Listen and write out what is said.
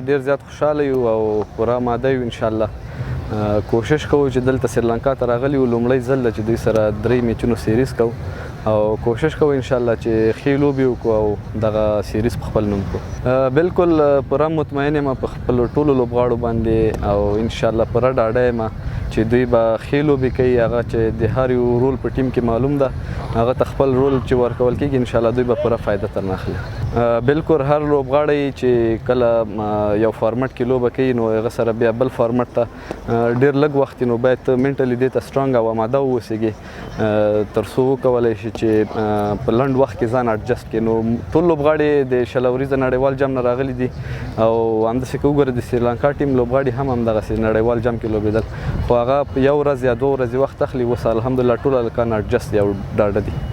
ډیر زیات خوشاله یو او پوره آماده یو انشاءالله. کوشش کوو چې دلته سریلانکا ته راغلي یو لومړی ځل ده چې دوی سره 3 میچونو سیریز کوو او کوشش کوو انشاءالله چې ښې لوبې وکړو او دغه سیریز په خپل نوم کړو. بالکل پوره مطمئن یم په خپلو ټولو لوبغاړو باندې او انشاءالله پوره ډاډه یم چې دوی به ښې لوبې کوي. هغه چې د هر یو رول په ټیم کې معلوم ده، هغه ته خپل رول چې ورکول کېږي انشاءالله دوی به پوره فایده ترنه اخلي. بالکل هر لوبغاړی چې کله یو فارمټ کې لوبه کوي نو هغه سره بیا بل فارمټ ته ډېر لږ وخت نو باید منټلی دې ته سټرانګ او آماده واوسېږي تر څو وکولی شي چې په لنډ وخت کې ځان اډجسټ کړي. نو ټول لوبغاړي د شل ورځې نړیوال جام نه راغلي دي او همداسې که وګورې د سریلانکا ټیم لوبغاړي هم همدغسې نړیوال جام کې لوبېدل، خو هغه یو ورځ یا 2 ورځې وخت اخلي. اوس الحمدلله ټول هلکان اډجسټ دي او ډاډه دي.